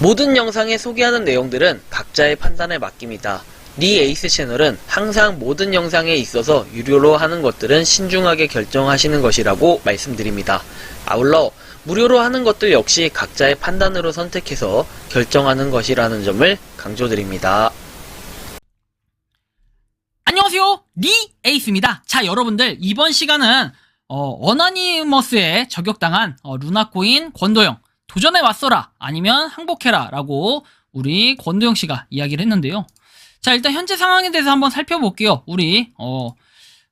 모든 영상에 소개하는 내용들은 각자의 판단에 맡깁니다. 니 에이스 채널은 항상 모든 영상에 있어서 유료로 하는 것들은 신중하게 결정하시는 것이라고 말씀드립니다. 아울러 무료로 하는 것들 역시 각자의 판단으로 선택해서 결정하는 것이라는 점을 강조드립니다. 안녕하세요, 니 에이스입니다. 자, 여러분들 이번 시간은 어나니머스에 저격당한 루나코인 권도영 도전에 맞서라 아니면 항복해라 라고 우리 권도영 씨가 이야기를 했는데요. 자, 일단 현재 상황에 대해서 한번 살펴볼게요. 우리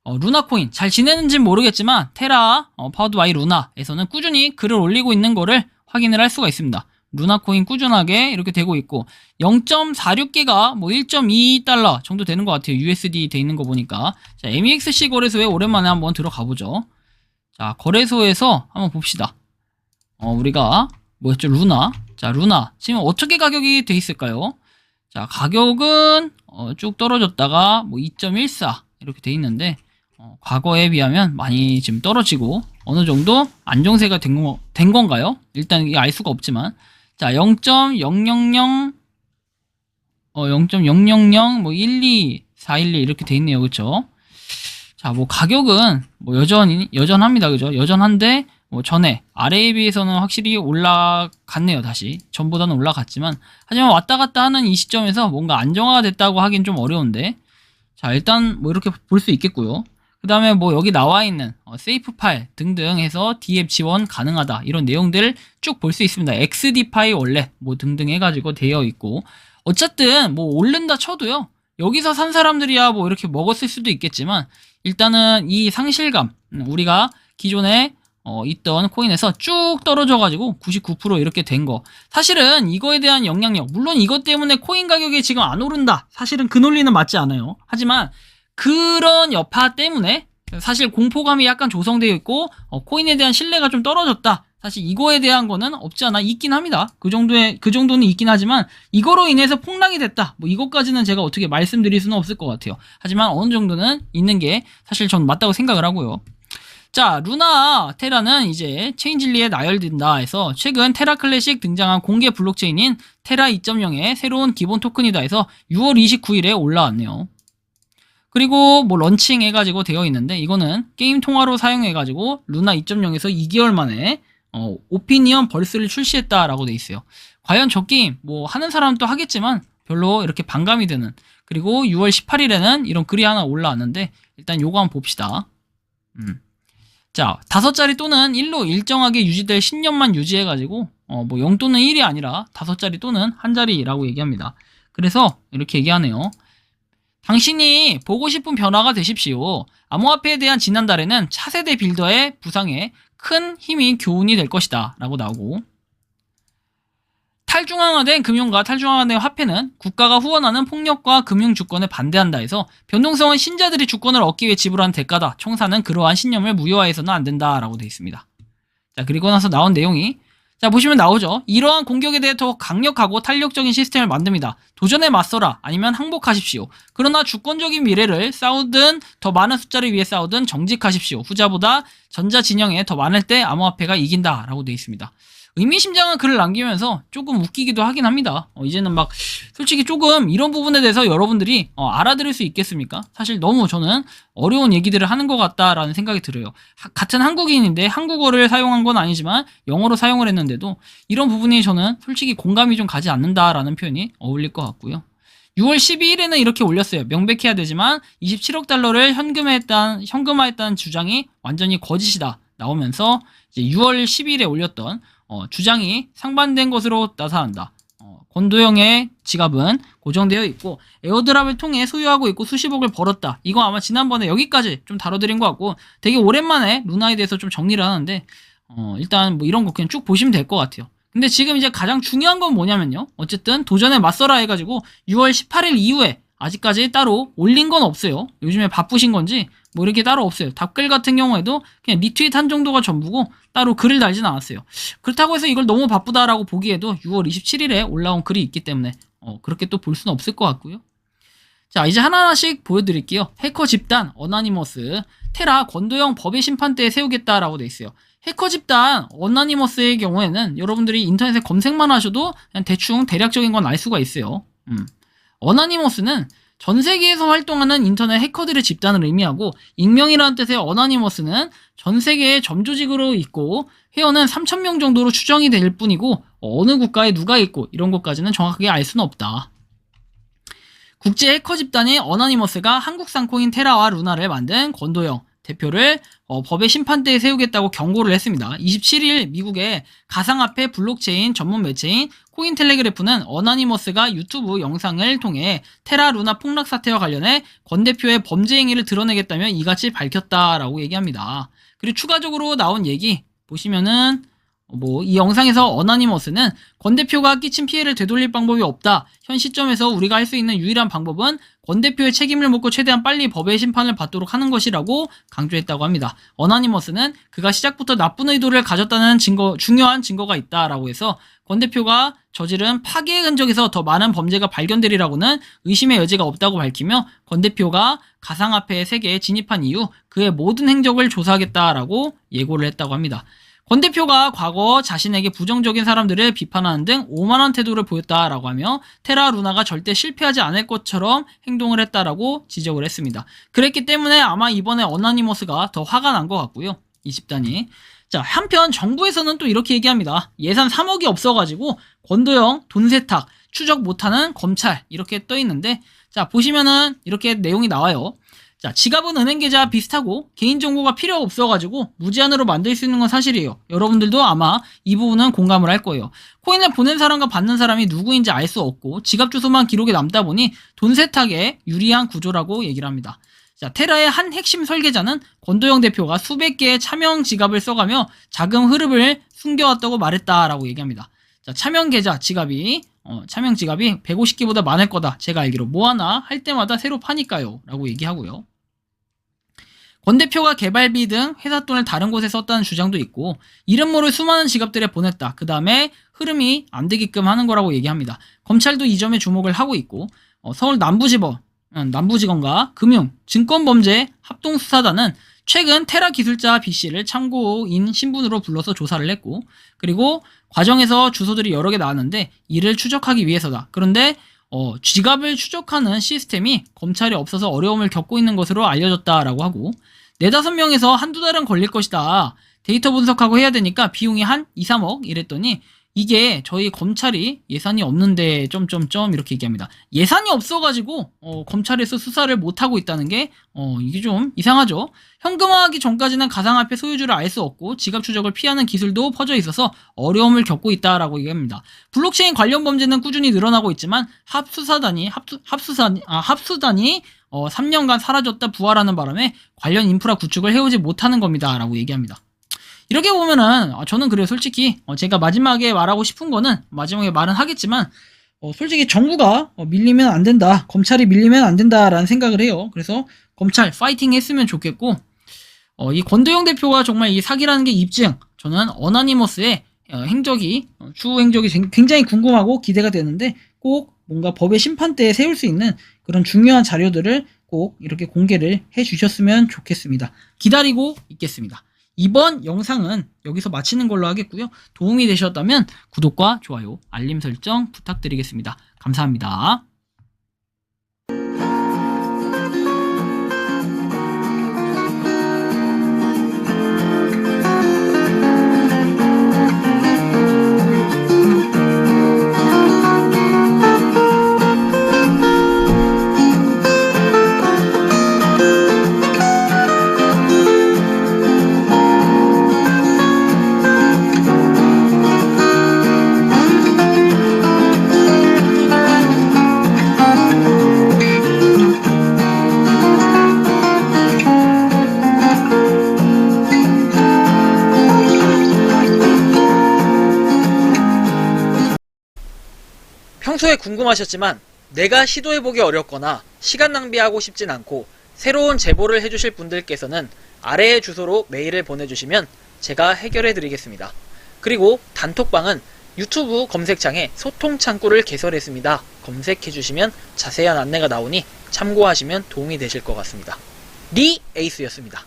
루나코인 잘 지내는지는 모르겠지만 테라 파워드 바이 루나에서는 꾸준히 글을 올리고 있는 거를 확인을 할 수가 있습니다. 루나코인 꾸준하게 이렇게 되고 있고 0.46개가 뭐 1.2달러 정도 되는 것 같아요. USD 돼 있는 거 보니까. 자, MEXC 거래소에 오랜만에 한번 들어가 보죠. 자, 거래소에서 한번 봅시다. 우리가 뭐였죠? 루나. 자, 루나 지금 어떻게 가격이 돼 있을까요? 자, 가격은 쭉 떨어졌다가 뭐 2.14 이렇게 돼 있는데 과거에 비하면 많이 지금 떨어지고 어느 정도 안정세가 된 건가요? 일단 이게 알 수가 없지만 자, 0.000 뭐 12412 이렇게 돼 있네요. 그쵸? 자, 뭐 가격은 뭐 여전합니다. 그죠? 여전한데 뭐 전에 아래에 비해서는 확실히 올라갔네요. 다시 전보다는 올라갔지만 하지만 왔다 갔다 하는 이 시점에서 뭔가 안정화가 됐다고 하긴 좀 어려운데 자, 일단 뭐 이렇게 볼 수 있겠고요. 그 다음에 뭐 여기 나와 있는 세이프 파일 등등 해서 DApp 지원 가능하다 이런 내용들을 쭉 볼 수 있습니다. XDPI 원래 뭐 등등 해가지고 되어 있고 어쨌든 뭐 오른다 쳐도요. 여기서 산 사람들이야 뭐 이렇게 먹었을 수도 있겠지만 일단은 이 상실감 우리가 기존에 있던 코인에서 쭉 떨어져가지고 99% 이렇게 된 거. 사실은 이거에 대한 영향력, 물론 이것 때문에 코인 가격이 지금 안 오른다. 사실은 그 논리는 맞지 않아요. 하지만 그런 여파 때문에 사실 공포감이 약간 조성되어 있고 코인에 대한 신뢰가 좀 떨어졌다. 사실 이거에 대한 거는 없지 않아 있긴 합니다. 그 정도는 있긴 하지만 이거로 인해서 폭락이 됐다. 뭐 이것까지는 제가 어떻게 말씀드릴 수는 없을 것 같아요. 하지만 어느 정도는 있는 게 사실 전 맞다고 생각을 하고요. 자, 루나 테라는 이제 체인진리에 나열된다 해서 최근 테라 클래식 등장한 공개 블록체인인 테라 2.0의 새로운 기본 토큰이다 해서 6월 29일에 올라왔네요. 그리고 뭐 런칭 해가지고 되어 있는데 이거는 게임 통화로 사용해가지고 루나 2.0에서 2개월 만에 오피니언 벌스를 출시했다라고 돼 있어요. 과연 저 게임 뭐 하는 사람도 하겠지만 별로 이렇게 반감이 드는 그리고 6월 18일에는 이런 글이 하나 올라왔는데 일단 요거 한번 봅시다. 자, 5자리 또는 1로 일정하게 유지될 신념만 유지해가지고 뭐 0 또는 1이 아니라 5자리 또는 1자리라고 얘기합니다. 그래서 이렇게 얘기하네요. 당신이 보고 싶은 변화가 되십시오. 암호화폐에 대한 지난달에는 차세대 빌더의 부상에 큰 힘이 교훈이 될 것이다 라고 나오고 탈중앙화된 금융과 탈중앙화된 화폐는 국가가 후원하는 폭력과 금융주권에 반대한다 해서 변동성은 신자들이 주권을 얻기 위해 지불하는 대가다. 총사는 그러한 신념을 무효화해서는 안 된다 라고 되어 있습니다. 자, 그리고 나서 나온 내용이 자, 보시면 나오죠. 이러한 공격에 대해 더 강력하고 탄력적인 시스템을 만듭니다. 도전에 맞서라 아니면 항복하십시오. 그러나 주권적인 미래를 싸우든 더 많은 숫자를 위해 싸우든 정직하십시오. 후자보다 전자 진영에 더 많을 때 암호화폐가 이긴다 라고 되어 있습니다. 의미심장한 글을 남기면서 조금 웃기기도 하긴 합니다. 이제는 막 솔직히 조금 이런 부분에 대해서 여러분들이 알아들을 수 있겠습니까? 사실 너무 저는 어려운 얘기들을 하는 것 같다라는 생각이 들어요. 같은 한국인인데 한국어를 사용한 건 아니지만 영어로 사용을 했는데도 이런 부분이 저는 솔직히 공감이 좀 가지 않는다라는 표현이 어울릴 것 같고요. 6월 12일에는 이렇게 올렸어요. 명백해야 되지만 27억 달러를 현금화했다는 주장이 완전히 거짓이다 나오면서 이제 6월 10일에 올렸던 주장이 상반된 것으로 나타난다. 권도영의 지갑은 고정되어 있고 에어드랍을 통해 소유하고 있고 수십억을 벌었다. 이거 아마 지난번에 여기까지 좀 다뤄드린 것 같고 되게 오랜만에 루나에 대해서 좀 정리를 하는데 일단 뭐 이런 거 그냥 쭉 보시면 될 것 같아요. 근데 지금 이제 가장 중요한 건 뭐냐면요. 어쨌든 도전에 맞서라 해가지고 6월 18일 이후에 아직까지 따로 올린 건 없어요. 요즘에 바쁘신 건지 뭐 이렇게 따로 없어요. 답글 같은 경우에도 그냥 리트윗 한 정도가 전부고 따로 글을 달진 않았어요. 그렇다고 해서 이걸 너무 바쁘다라고 보기에도 6월 27일에 올라온 글이 있기 때문에 그렇게 또 볼 수는 없을 것 같고요. 자, 이제 하나하나씩 보여드릴게요. 해커 집단 어나니머스 테라 권도영 법의 심판대에 세우겠다라고 돼 있어요. 해커 집단 어나니머스의 경우에는 여러분들이 인터넷에 검색만 하셔도 그냥 대충 대략적인 건 알 수가 있어요. 어나니머스는 전 세계에서 활동하는 인터넷 해커들의 집단을 의미하고, 익명이라는 뜻의 어나니머스는 전 세계에 점조직으로 있고 회원은 3,000명 정도로 추정이 될 뿐이고, 어느 국가에 누가 있고 이런 것까지는 정확하게 알 수는 없다. 국제 해커 집단의 어나니머스가 한국 상코인 테라와 루나를 만든 권도영 대표를 법의 심판대에 세우겠다고 경고를 했습니다. 27일 미국의 가상화폐 블록체인 전문 매체인 코인텔레그래프는 어나니머스가 유튜브 영상을 통해 테라 루나 폭락 사태와 관련해 권 대표의 범죄 행위를 드러내겠다며 이같이 밝혔다라고 얘기합니다. 그리고 추가적으로 나온 얘기 보시면은 이 영상에서 어나니머스는 권 대표가 끼친 피해를 되돌릴 방법이 없다. 현 시점에서 우리가 할 수 있는 유일한 방법은 권 대표의 책임을 묻고 최대한 빨리 법의 심판을 받도록 하는 것이라고 강조했다고 합니다. 어나니머스는 그가 시작부터 나쁜 의도를 가졌다는 중요한 증거가 있다라고 해서 권 대표가 저지른 파괴의 흔적에서 더 많은 범죄가 발견되리라고는 의심의 여지가 없다고 밝히며, 권 대표가 가상화폐의 세계에 진입한 이후 그의 모든 행적을 조사하겠다라고 예고를 했다고 합니다. 권 대표가 과거 자신에게 부정적인 사람들을 비판하는 등 오만한 태도를 보였다라고 하며 테라 루나가 절대 실패하지 않을 것처럼 행동을 했다라고 지적을 했습니다. 그랬기 때문에 아마 이번에 어나니머스가 더 화가 난 것 같고요. 이 집단이. 자, 한편 정부에서는 또 이렇게 얘기합니다. 예산 3억이 없어가지고 권도영 돈 세탁 추적 못하는 검찰 이렇게 떠 있는데, 자 보시면은 이렇게 내용이 나와요. 자, 지갑은 은행 계좌 비슷하고 개인정보가 필요 없어가지고 무제한으로 만들 수 있는 건 사실이에요. 여러분들도 아마 이 부분은 공감을 할 거예요. 코인을 보낸 사람과 받는 사람이 누구인지 알 수 없고 지갑 주소만 기록에 남다 보니 돈 세탁에 유리한 구조라고 얘기를 합니다. 자, 테라의 한 핵심 설계자는 권도영 대표가 수백 개의 차명 지갑을 써가며 자금 흐름을 숨겨왔다고 말했다라고 얘기합니다. 자, 차명 계좌 지갑이 차명 지갑이 150개보다 많을 거다. 제가 알기로 뭐 하나 할 때마다 새로 파니까요. 라고 얘기하고요. 권 대표가 개발비 등 회사 돈을 다른 곳에 썼다는 주장도 있고, 이름 모를 수많은 지갑들에 보냈다. 그 다음에 흐름이 안 되게끔 하는 거라고 얘기합니다. 검찰도 이 점에 주목을 하고 있고, 서울 남부지검과 금융, 증권범죄 합동수사단은 최근 테라 기술자 B씨를 참고인 신분으로 불러서 조사를 했고, 그리고 과정에서 주소들이 여러 개 나왔는데 이를 추적하기 위해서다. 그런데 지갑을 추적하는 시스템이 검찰이 없어서 어려움을 겪고 있는 것으로 알려졌다라고 하고, 4-5명에서 한두 달은 걸릴 것이다. 데이터 분석하고 해야 되니까 비용이 한 2-3억 이랬더니, 이게 저희 검찰이 예산이 없는데 이렇게 얘기합니다. 예산이 없어가지고 검찰에서 수사를 못하고 있다는 게 이게 좀 이상하죠. 현금화하기 전까지는 가상화폐 소유주를 알 수 없고 지갑 추적을 피하는 기술도 퍼져 있어서 어려움을 겪고 있다라고 얘기합니다. 블록체인 관련 범죄는 꾸준히 늘어나고 있지만 합수단이 3년간 사라졌다 부활하는 바람에 관련 인프라 구축을 해오지 못하는 겁니다. 라고 얘기합니다. 이렇게 보면은 저는 그래요. 솔직히 제가 마지막에 말하고 싶은 거는 마지막에 말은 하겠지만 솔직히 정부가 밀리면 안 된다. 검찰이 밀리면 안 된다라는 생각을 해요. 그래서 검찰 파이팅 했으면 좋겠고, 이 권도영 대표가 정말 이 사기라는 게 입증, 저는 어나니머스의 추후 행적이 굉장히 궁금하고 기대가 되는데, 꼭 뭔가 법의 심판대에 세울 수 있는 그런 중요한 자료들을 꼭 이렇게 공개를 해 주셨으면 좋겠습니다. 기다리고 있겠습니다. 이번 영상은 여기서 마치는 걸로 하겠고요. 도움이 되셨다면 구독과 좋아요, 알림 설정 부탁드리겠습니다. 감사합니다. 평소에 궁금하셨지만 내가 시도해보기 어렵거나 시간 낭비하고 싶진 않고 새로운 제보를 해주실 분들께서는 아래의 주소로 메일을 보내주시면 제가 해결해드리겠습니다. 그리고 단톡방은 유튜브 검색창에 소통 창구를 개설했습니다. 검색해주시면 자세한 안내가 나오니 참고하시면 도움이 되실 것 같습니다. 리 에이스였습니다.